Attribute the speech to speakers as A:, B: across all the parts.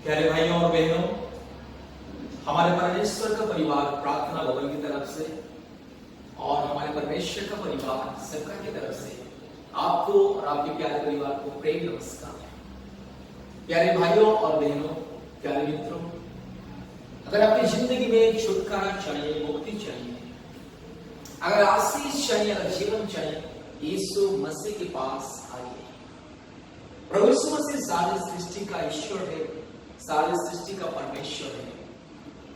A: प्यारे भाइयों और बहनों, हमारे परमेश्वर का परिवार प्रार्थना भवन की तरफ से और हमारे परमेश्वर का परिवार सबका की तरफ से आपको और आपके प्यारे परिवार को प्रेम नमस्कार। प्यारे भाइयों और बहनों, प्यारे मित्रों, अगर आपकी जिंदगी में छुटकारा चाहिए, मुक्ति चाहिए, अगर आशीष चाहिए, अगर जीवन चाहिए, यीशु मसीह के पास आइए। प्रभु यीशु मसीह सारी सृष्टि का ईश्वर है, सारी सृष्टि का परमेश्वर है।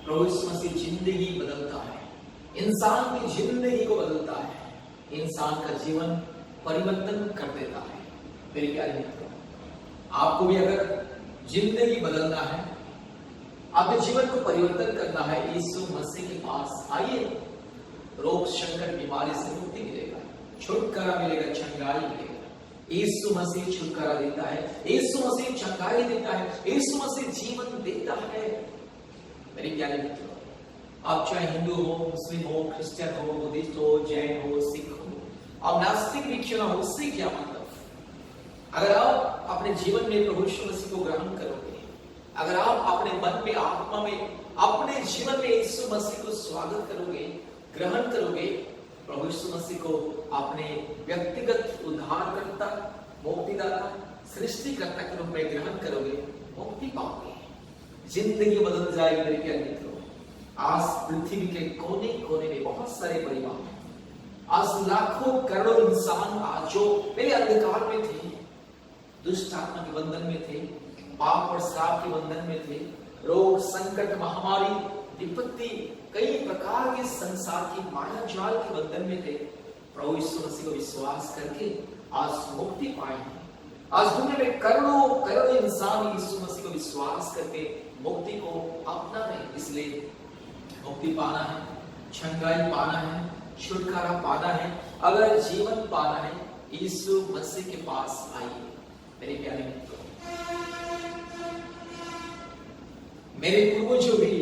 A: प्रभु यीशु मसीह जिंदगी बदलता है, इंसान की जिंदगी को बदलता है, इंसान का जीवन परिवर्तन कर देता है। मेरे प्यारे मित्रों, आपको भी अगर जिंदगी बदलना है, आपके जीवन को परिवर्तन करना है, यीशु मसीह के पास आइए। रोग संकट बीमारी से मुक्ति मिलेगा, छुटकारा मिलेगा, चंगाई मिलेगा। यीशु मसीह छुटकारा देता है, यीशु मसीह चंगाई देता है, यीशु मसीह जीवन देता है। मेरे प्यारे मित्रों, आप चाहे हिंदू हो, मुस्लिम हो, क्रिश्चियन हो, बुद्धिस्ट हो, जैन हो, सिख हो, आप नास्तिक भी क्यों ना हो, उससे क्या मतलब। अगर आप अपने जीवन में प्रभु यीशु मसीह को ग्रहण करोगे, अगर आप अपने मन में, आत्मा में, अपने जीवन में यीशु मसीह को स्वागत करोगे, ग्रहण करोगे, प्रभु यीशु मसीह को अपने व्यक्तिगत उद्धारकर्ता, मुक्तिदाता, सृष्टिकर्ता के रूप में ग्रहण करोगे, मुक्ति पाओगे, जिंदगी बदल जाएगी। मेरे प्यारे मित्रों, आज पृथ्वी के कोने कोने में बहुत सारे परिवार, आज लाखों करोड़ों इंसान आज जो पहले अंधकार में थे, दुष्ट आत्मा के बंधन में थे, पाप और श्राप के बंधन में थे, रोग संकट महामारी विपत्ति कई प्रकार के संसार की माया जाल के बंधन में थे, प्रभु यीशु मसीह को विश्वास करके आज मुक्ति पाए हैं। आज दुनिया में करोड़ों करोड़ों इंसान यीशु मसीह को विश्वास करके मुक्ति को अपना रहे। इसलिए मुक्ति पाना है, चंगाई पाना है, छुटकारा पाना है, अगर जीवन पाना है, यीशु मसीह के पास आइए। मेरे प्यारे मित्रों, मेरे पूर्वजों भी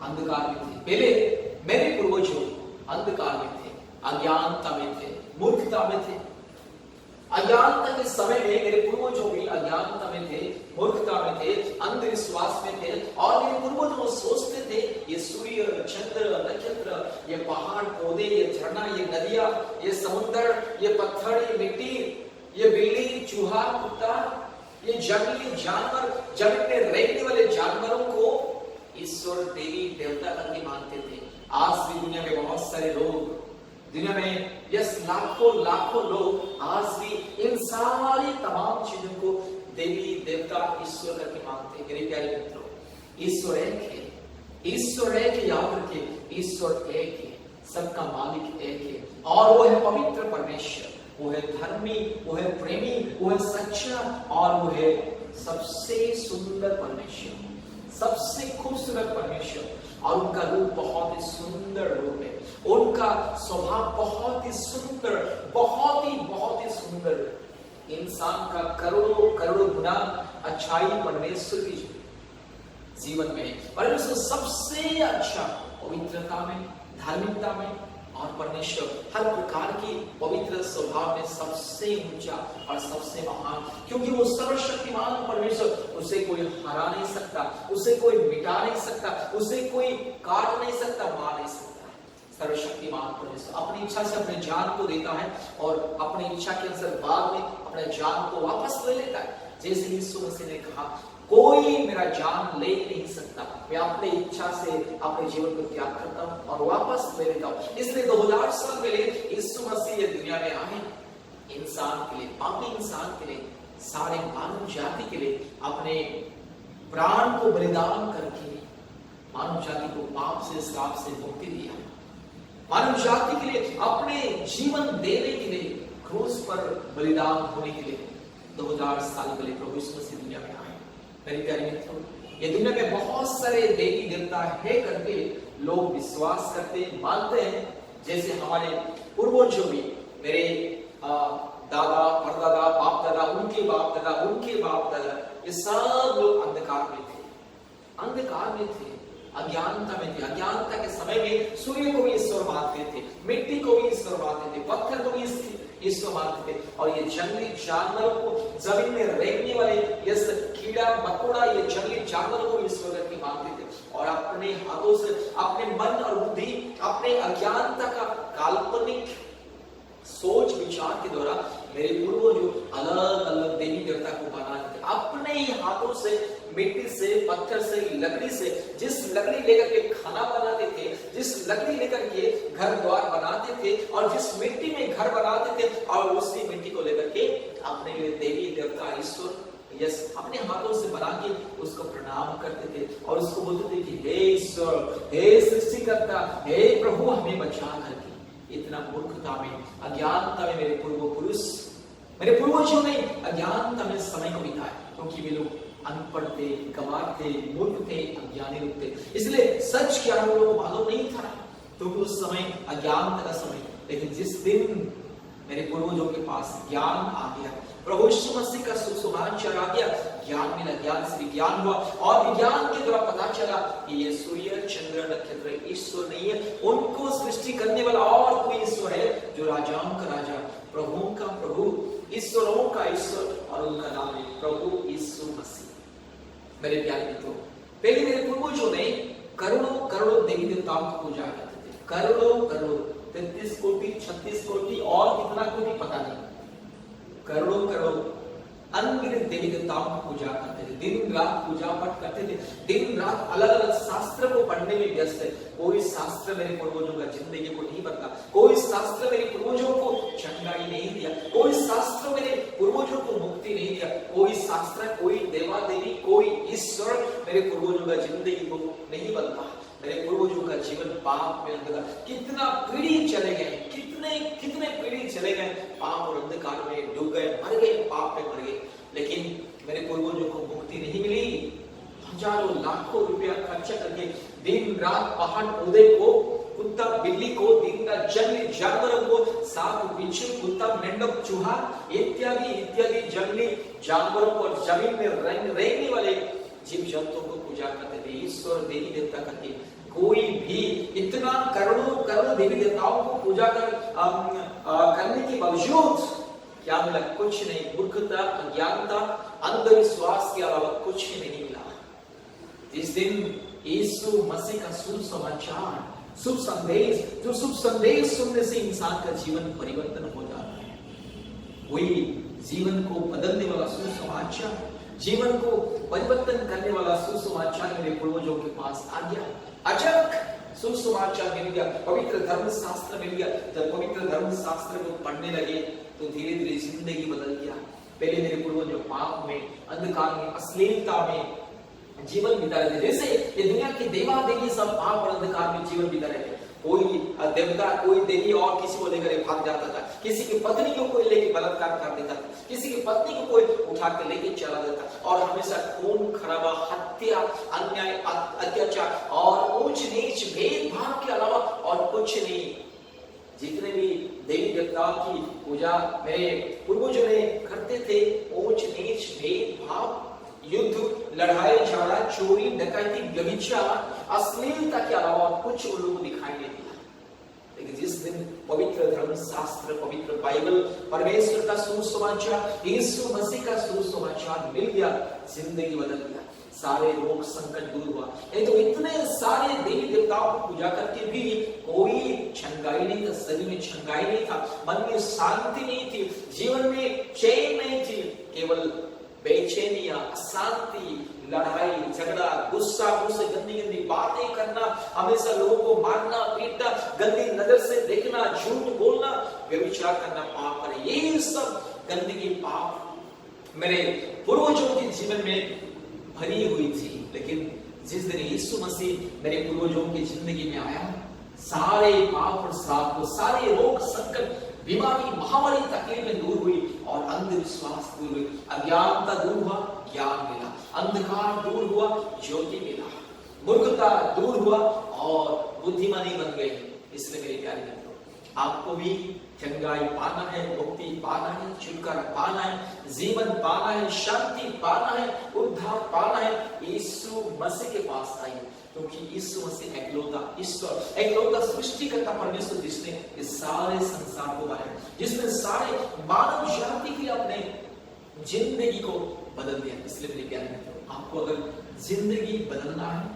A: अंधकार में थे। पहले मेरे पूर्वजों अंधकार में थे, अज्ञानता में थे, मूर्खता में थे। अज्ञानता के समय में मेरे पूर्वजों भी अज्ञानता में थे, मूर्खता में थे, अंधविश्वास में थे। और मेरे पूर्वज सोचते थे ये सूर्य, चंद्र, नक्षत्र, ये पहाड़, पौधे, ये झरना, ये नदियां, ये समुद्र, ये पत्थर, ये मिट्टी, ये बिल्ली, चूहा, कुत्ता, ये जंगली जानवर, जमीन में रहने वाले जानवरों को ईश्वर, देवी, देवता करके मानते थे। आज भी दुनिया में बहुत सारे लोग, दुनिया में यस लाखों लाखों लोग आज भी इन सारी तमाम चीजों को देवी, देवता, ईश्वर करके मानते हैं। मेरे प्यारे मित्रों, ईश्वर एक है, ईश्वर एक है, याद रखिए, ईश्वर एक है, सबका मालिक एक है, और वो है पवित्र परमेश्वर, वो है धर्मी, वो है प्रेमी, वो है सच्चा, और वो है सबसे सुंदर परमेश्वर, सबसे खूबसूरत परमेश्वर। और उनका रूप बहुत ही सुंदर रूप है, उनका स्वभाव बहुत ही सुंदर, बहुत ही सुंदर। इंसान का करोड़ों करोड़ों गुना अच्छाई परमेश्वर की जीवन में, परमेश्वर सबसे अच्छा पवित्रता में, धार्मिकता में, और परमेश्वर हर प्रकार की पवित्र स्वभाव में सबसे ऊंचा और सबसे महान, क्योंकि वो सर्वशक्तिमान परमेश्वर, उसे कोई हरा नहीं सकता, उसे कोई मिटा नहीं सकता, उसे कोई काट नहीं सकता, मार नहीं सकता। सर्वशक्तिमान परमेश्वर अपनी इच्छा से अपने जान को देता है और अपनी इच्छा के अनुसार बाद में अपने जान को वापस ले लेता है। जैसे यीशु मसीह ने कहा, कोई मेरा जान ले नहीं सकता, मैं अपनी इच्छा से अपने जीवन को त्याग करता हूं और वापस ले लेता हूं। इसलिए 2000 साल पहले यीशु मसीह दुनिया में आए, इंसान के लिए, पापी इंसान के लिए, सारे मानव जाति के लिए अपने प्राण को बलिदान करके मानव जाति को पाप से, श्राप से मुक्ति दिया। मानव जाति के लिए अपने जीवन देने के लिए, क्रूस पर बलिदान होने के लिए 2000 साल पहले प्रभु यीशु मसीह दुनिया में आए। मेरे प्यारे मित्रों, ये दुनिया में बहुत सारे देवी देवता है करके लोग विश्वास करते, मानते हैं। जैसे हमारे पूर्वजों भी, मेरे दादा, परदादा, बाप दादा, उनके बाप दादा, उनके बाप दादा, ये सब लोग अंधकार में थे, अंधकार में थे, अज्ञानता में थे। अज्ञानता के समय में सूर्य को भी ईश्वर मानते थे, मिट्टी को भी ईश्वर मानते थे, पत्थर को भी ईश्वर मानते थे, और ये जंगली जानवरों को, जमीन में रहने वाले ये कीड़ा मकोड़ा, ये जंगली जानवरों को ईश्वर करके मानते थे और अपने हाथों से अपने मन और बुद्धि, अपने अज्ञानता का काल्पनिक सोच विचार के द्वारा मेरे पूर्वजों अलग अलग देवी देवता को बनाते थे अपने ही हाथों से, मिट्टी से, पत्थर से, लकड़ी से। जिस लकड़ी लेकर के खाना बनाते थे, जिस लकड़ी लेकर के घर द्वार बनाते थे और जिस मिट्टी में घर बनाते थे और उसी मिट्टी को लेकर के अपने लिए देवी देवता ईश्वर अपने हाथों से बना के उसको प्रणाम करते थे और उसको बोलते थे कि हे ईश्वर, हे सृष्टिकर्ता, हे प्रभु हमें बचा करके। इतना मूर्खता में, अज्ञानता में मेरे पूर्वजों ने अज्ञानता में समय को बिताया, क्योंकि वे लोग अनपढ़ थे, गंवार थे, मूर्ख थे, अज्ञानी लोग थे। इसलिए सच क्या उन लोगों को मालूम नहीं था, क्योंकि उस समय अज्ञानता का समय। लेकिन जिस दिन मेरे पूर्वजों के पास ज्ञान आ गया, प्रभु यीशु मसीह का सुसमाचार आ गया, ज्ञान मिला, ज्ञान से विज्ञान हुआ और विज्ञान के द्वारा पता चला कि ये सूर्य, चंद्र, नक्षत्र ईश्वर नहीं है, उनको सृष्टि करने वाला और कोई ईश्वर है जो राजाओं का राजा, प्रभुओं का प्रभु, ईश्वरों का ईश्वर और उनका नाम है प्रभु यीशु मसीह। मेरे प्यारे मित्रों, पहले मेरे पूर्वजों ने करोड़ों करोड़ों देवी देवताओं की पूजा करते थे, करोड़ों करोड़, 33 कोटि, 36 कोटि और कितना कोटि पता नहीं, करोड़ों करोड़ अनगिनत देवी देवताओं की पूजा करते थे, दिन रात पूजा पाठ करते थे, दिन रात अलग अलग शास्त्र को पढ़ने में व्यस्त है। कोई शास्त्र मेरे पूर्वजों का जिंदगी को नहीं बदला, कोई शास्त्र मेरे पूर्वजों को चंगाई नहीं दिया, कोई शास्त्र मेरे पूर्वजों को मुक्ति नहीं दिया, कोई शास्त्र, कोई देवा देवी, कोई ईश्वर मेरे पूर्वजों का जिंदगी को नहीं बदला। मेरे पूर्वजों का जीवन पाप में अंधकार, कितना पीढ़ी चले गए, कितने पीढ़ी चले गए, पाप और अंधकार में डूब गए, मर गए, पाप में मर गए। लेकिन मेरे पूर्वजों को मुक्ति नहीं मिली। हजारों लाखों रुपया खर्चा करके दिन रात पहाड़ पौधे को, कुत्ता बिल्ली को, दिन रात जंगली जानवरों को, सांप, बिच्छू, कुत्ता, मेंढक, चूहा इत्यादि इत्यादि जंगली जानवरों को और जमीन में रहने वाले जीव जंतुओं को पूजा करते थे, ईश्वर देवी देवता करके। कोई भी इतना करोड़ों करोड़ देवी देवताओं को पूजा करने के बावजूद क्या मिला? कुछ नहीं। मूर्खता, अज्ञानता, अंधविश्वास के अलावा कुछ नहीं मिला। जिस दिन यीशु मसीह का सुसमाचार, शुभ संदेश, जो शुभ संदेश सुनने से इंसान का जीवन परिवर्तन हो जाता है, वही जीवन को बदलने वाला सुसमाचार, जीवन को परिवर्तन करने वाला सुसमाचार मेरे पूर्वजों के पास आ गया। अचानक सुसमाचार मिल गया, पवित्र धर्म शास्त्र मिल गया। जब पवित्र धर्म शास्त्र को पढ़ने लगे तो धीरे धीरे जिंदगी बदल गया। पहले मेरे पूर्वजों पाप में, अंधकार में, अश्लीलता में जीवन बिता रहे थे। जैसे ये दुनिया के देवा देवी सब पाप और अंधकार में जीवन बिता रहे थे। कोई देवता, कोई देवी और किसी को लेकर भाग जाता था, किसी की पत्नी को कोई लेके बलात्कार कर देता था, किसी की पत्नी को कोई उठा के लेके चला जाता, और हमेशा खून खराबा, हत्या, अन्याय, अत्याचार और ऊंच नीच भेदभाव के अलावा और कुछ नहीं। जितने भी देवी देवताओं की पूजा मेरे पूर्वजों ने करते थे, ऊंच नीच भेदभाव, युद्ध, लड़ाई झगड़ा, चोरी, डकैती, व्यभिचार, अश्लीलता के अलावा कुछ उन लोगों को दिखाई नहीं दिया। लेकिन जिस दिन पवित्र धर्म शास्त्र, पवित्र बाइबल, परमेश्वर का सुसमाचार, यीशु मसीह का सुसमाचार मिल गया, जिंदगी बदल गया। सारे रोग संकट दूर हुआ। नहीं तो इतने सारे देवी देवताओं को पूजा करके भी कोई छंगाई नहीं था, शरीर में छंगाई नहीं था, मन में शांति नहीं थी, जीवन में चैन नहीं थी। केवल बेचैनियां, अशांति, लड़ाई झगड़ा, गुस्सा, मुझसे गंदी गंदी बातें करना, हमेशा लोगों को मारना, पीटना, गंदी नजर से देखना, झूठ बोलना, व्यभिचार करना पाप है। ये सब गंदगी पाप मेरे पूर्वजों के जीवन में भरी हुई थी। लेकिन जिस दिन यीशु मसीह मेरे पूर्वजों की जिंदगी में आया, सारे पाप और श्राप को, सारे रोग संकट, बीमारी, महामारी, तकलीफें दूर हुई और अंधविश्वास दूर हुई, अज्ञानता दूर हुआ, ज्ञान मिला, अंधकार दूर हुआ, ज्योति मिला, मूर्खता दूर हुआ और बुद्धिमानी बन गई। इसलिए मेरे प्यारे मित्रों, आपको भी चंगाई पाना है, मुक्ति पाना है, छुटकारा पाना है, जीवन पाना है, शांति पाना है, उद्धार पाना है, यीशु मसीह के पास आइए। क्योंकि यीशु मसीह एकलौता ईश्वर, एकलौता सृष्टिकर्ता परमेश्वर, जिसने इस सारे संसार को बनाया, जिसने सारे मानव जाति के अपने जिंदगी को बदल दिया। इसलिए मेरे प्यारे मित्रों, आपको अगर जिंदगी बदलना है,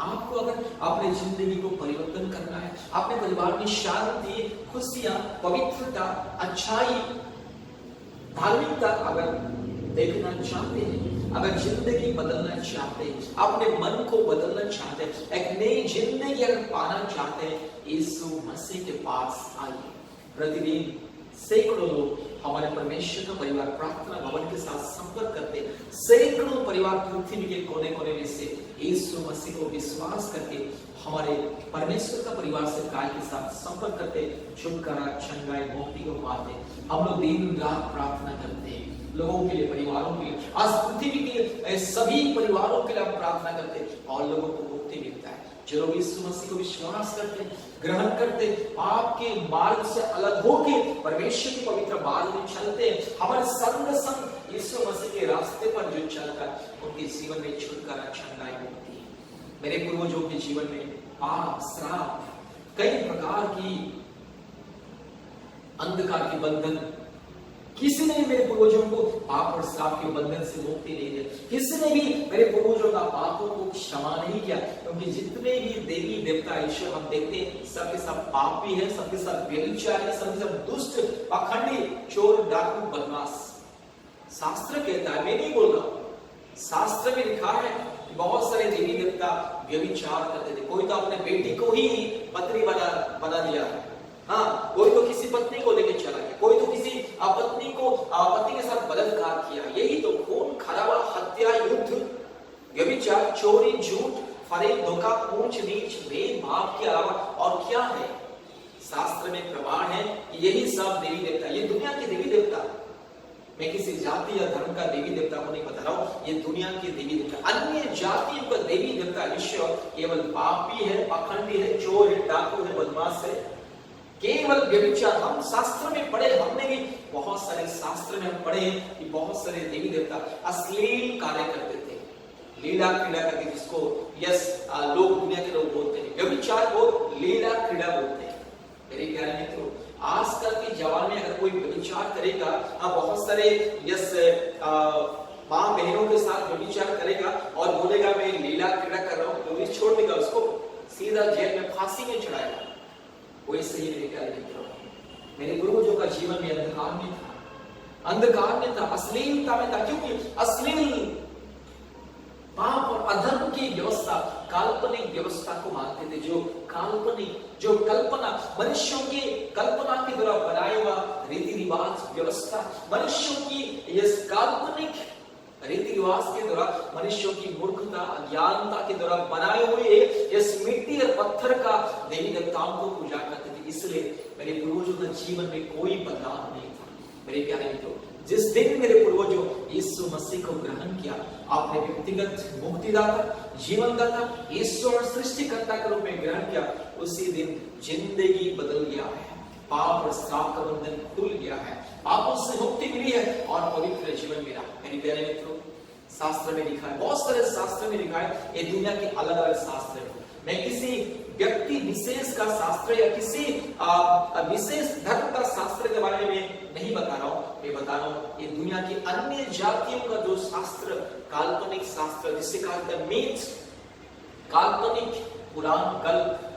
A: आपको अगर अपने जिंदगी को परिवर्तन करना है, अपने परिवार में शांति, खुशियां, पवित्रता, अच्छाई, धार्मिकता अगर देखना चाहते हैं, अगर जिंदगी बदलना चाहते हैं, अपने मन को बदलना चाहते हैं, एक नई जिंदगी अगर पाना चाहते हैं, यीशु मसीह के पास आइए। प्रतिदिन सैकड़ों लोग हमारे परमेश्वर का परिवार प्रार्थना भवन के साथ संपर्क करते हैं। सैकड़ों परिवार पृथ्वी के कोने कोने में से यीशु मसीह को विश्वास करके हमारे परमेश्वर का परिवार से गाय के साथ संपर्क करते, छुटकारा, चंगाई, मुक्ति को पाते। हम लोग दिन रात प्रार्थना करते हैं लोगों के लिए, परिवारों के लिए, आज पृथ्वी के सभी परिवारों के लिए हम प्रार्थना करते हैं और लोगों को मुक्ति मिलता है। जो लोग यीशु मसीह को विश्वास करते, ग्रहण करते, आपके मार्ग से अलग होके परमेश्वर के पवित्र मार्ग में चलते हैं, हमारे संग संग यीशु मसीह के रास्ते पर जो चलता है, उनके जीवन में छुटकारा, चंगाई होती है। मेरे पूर्वजों के जीवन में पाप, श्राप, कई प्रकार की अंधकार के बंधन, किसी ने मेरे पूर्वजों को पाप और श्राप के बंधन से मुक्ति नहीं दी। किसी ने भी मेरे पूर्वजों का पापों को क्षमा नहीं किया, क्योंकि जितने भी देवी देवता ईश्वर हम देखते हैं, सबके सब पापी है, सबके सब व्यभिचारी है, सबके सब दुष्ट, पाखंडी, चोर, डाकू, बदमाश। शास्त्र कहता है, मैं नहीं बोल रहा, शास्त्र में लिखा है कि बहुत सारे देवी देवता व्यभिचार करते थे। कोई तो अपने बेटी को ही पत्नी बना दिया है, हाँ, कोई तो किसी पत्नी को लेकर चला गया, कोई तो किसी पत्नी के साथ बलात्कार किया। यही तो खून खराबा, हत्या, युद्ध, व्यभिचार, चोरी, झूठ, फरेब, धोखा, ऊंच नीच, भेदभाव के अलावा और क्या है? शास्त्र में प्रमाण है कि यही सब देवी देवता, ये दुनिया के देवी देवता, मैं किसी जाति या धर्म का देवी देवता को नहीं बता रहा हूं, ये दुनिया के देवी देवता, अन्य जातियों का देवी देवता ईश्वर केवल पापी है, पाखंडी है, चोर है, डाकू है, बदमाश है, केवल व्यभिचार। हम शास्त्र में पढ़े, हमने भी बहुत सारे शास्त्र में हम पढ़े कि बहुत सारे देवी देवता अश्लील कार्य करते थे, लीला क्रीड़ा करके, जिसको लोग, दुनिया के लोग बोलते हैं, व्यभिचार को लीला क्रीड़ा बोलते हैं। मेरे प्यारे मित्रों, आजकल के जमाने में अगर कोई व्यभिचार करेगा, बहुत सारे माँ बहनों के साथ व्यभिचार करेगा और बोलेगा मैं लीला क्रीड़ा कर रहा हूँ, पुलिस छोड़ देगा उसको, सीधा जेल में, फांसी में चढ़ाएगा। वैसे ही मेरे प्यारे मित्रों, मेरे पूर्वजों का जीवन में अंधकार में था, अंधकार में था, अश्लीलता में था, क्योंकि अश्लील, पाप और अधर्म की व्यवस्था, काल्पनिक व्यवस्था को मानते थे, जो काल्पनिक, जो कल्पना, मनुष्यों की कल्पना के द्वारा बनाया हुआ रीति रिवाज, व्यवस्था, मनुष्यों की इस काल्पनिक रीति रिवाज के द्वारा, मनुष्यों की मूर्खता, अज्ञानता के द्वारा बनाए हुए इस मिट्टी और पत्थर का देवी देवताओं को पूजा करते थे। इसलिए मेरे पूर्वजों का जीवन में कोई बदलाव नहीं था। मेरे प्यारे मित्रों, जिस दिन मेरे पूर्वजों यीशु मसीह को ग्रहण किया, आपने व्यक्तिगत मुक्तिदाता, जीवनदाता, ईश्वर सृष्टिकर्ता के रूप में ग्रहण किया, उसी दिन जिंदगी बदल गया है, पाप और श्राप का बंधन खुल गया है, पापों से मुक्ति मिली है और पवित्र जीवन मिला। मेरे प्यारे मित्रों, शास्त्र में लिखा है, बहुत सारे शास्त्र में लिखा है, ये दुनिया के अलग अलग शास्त्र है। मैं किसी व्यक्ति विशेष का शास्त्र या किसी विशेष धर्म का शास्त्र के बारे में नहीं बता रहा हूं, मैं बता रहा हूं ये दुनिया की अन्य जातियों का जो शास्त्र, काल्पनिक शास्त्र, जिसे कहा जाता है मिथ्स, काल्पनिक पुराण, कल्प,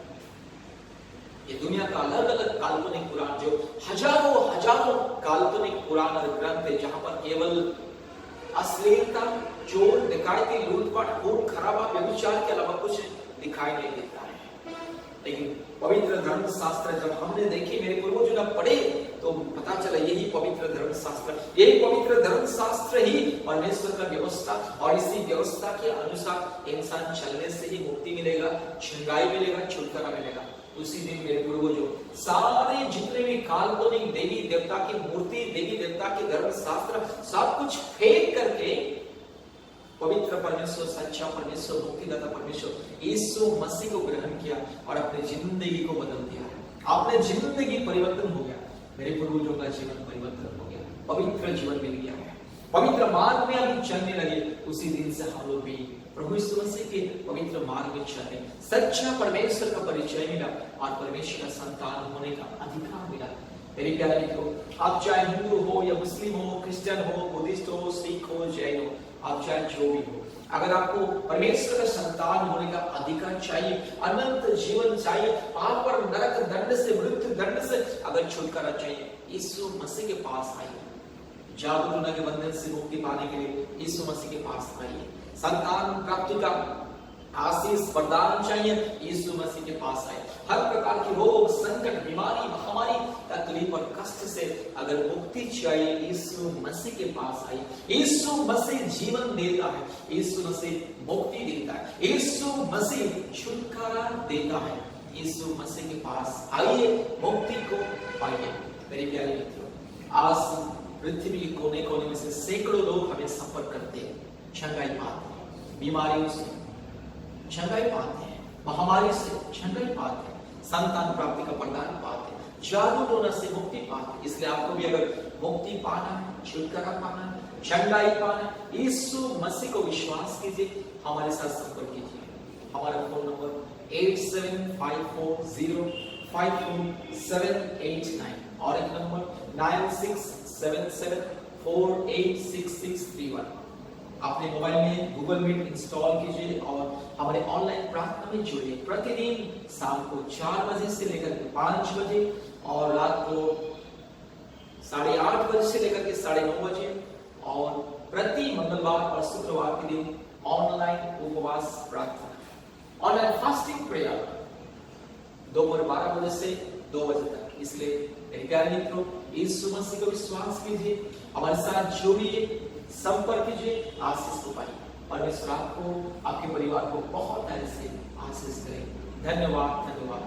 A: ये दुनिया का अलग अलग काल्पनिक पुराण, जो हजारों काल्पनिक पुराण और ग्रंथ है, जहां पर केवल अश्लीलता, चोर, डकैती, लूटपाट, खून खराबा, व्यभिचार के अलावा कुछ दिखाई नहीं देता है। लेकिन पवित्र धर्म शास्त्र जब हमने देखे, मेरे पूर्वजों ने पढ़े, तो पता चला यही पवित्र धर्म शास्त्र, यही पवित्र धर्म शास्त्र ही परमेश्वर का व्यवस्था, और इसी व्यवस्था के अनुसार इंसान चलने से ही मुक्ति मिलेगा, छंगाई मिलेगा, छुटकारा मिलेगा। उसी दिन मेरे पूर्वजों सारे जितने भी काल्पनिक देवी देवता की मूर्ति, देवी देवता के धर्म शास्त्र, सब कुछ फेंक करके पवित्र परमेश्वर, सच्चा परमेश्वर, मुक्तिदाता परमेश्वर यीशु मसीह को ग्रहण किया और अपनी जिंदगी को बदल दिया है। अपने जिंदगी परिवर्तन हो गया, मेरे पूर्वजों का जीवन परिवर्तन हो गया, पवित्र जीवन मिल गया है, पवित्र मार्ग में हम चलने लगे। उसी दिन से हम लोग भी प्रभु यीशु मसीह के पवित्र मार्ग में चले, सच्चा परमेश्वर का परिचय मिला और परमेश्वर का संतान होने का अधिकार मिला। मेरे प्यारे मित्रों, आप चाहे हिंदू हो या मुस्लिम हो, क्रिश्चियन हो, बुद्धिस्ट हो, सिख हो, जैन हो, आप चाहे जो भी हो, अगर आपको परमेश्वर का संतान होने का अधिकार चाहिए, अनंत जीवन चाहिए, आप पर नरक दंड से, मृत्यु दंड से अगर छुटकारा चाहिए, यीशु मसीह के पास आइए। जादू टोना के बंधन से मुक्ति पाने के लिए यीशु मसीह के पास आइए। संतान प्राप्ति का आशीष वरदान चाहिए, यीशु मसीह के पास आए। हर प्रकार की रोग, संकट, बीमारी, महामारी, तकलीफ और कष्ट से अगर मुक्ति चाहिए, यीशु मसीह के पास आइए। यीशु मसीह जीवन देता है, यीशु मसीह मुक्ति देता है, यीशु मसीह छुटकारा देता है। यीशु मसीह के पास आइए, मुक्ति को पाइए। मेरे प्यारे मित्रों, आज पृथ्वी के कोने कोने में से सैकड़ों लोग हमें संपर्क करते हैं, चंगाई पाते हैं, बीमारियों से चंगाई पाते हैं, महामारी से चंगाई पाते हैं, संतान प्राप्ति का वरदान पाते हैं, जादू टोना से मुक्ति पाते हैं। इसलिए आपको भी अगर मुक्ति पाना है, छुटकारा पाना है, चंगाई पाना है, यीशु मसीह को विश्वास कीजिए, हमारे साथ संपर्क कीजिए। हमारा फोन नंबर 8754054789 और एक नंबर 9677486631। अपने मोबाइल में गूगल मीट इंस्टॉल कीजिए और हमारे ऑनलाइन प्रार्थना में जुड़िए। प्रतिदिन शाम को 4 बजे से लेकर के 5 बजे और रात को 8:30 बजे से लेकर के 9:30 बजे और प्रति मंगलवार और शुक्रवार के दिन ऑनलाइन उपवास प्रार्थना, ऑनलाइन फास्टिंग प्रेयर दोपहर 12 बजे से 2 बजे तक। इसलिए मेरे प्यारे मित्रों, यीशु मसीह को विश्वास कीजिए, हमारे साथ जुड़िए, संपर्क कीजिए, आशीष को पाइए। परमेश्वर आपको, आपके परिवार को बहुत तरह से आशीष करें। धन्यवाद, धन्यवाद।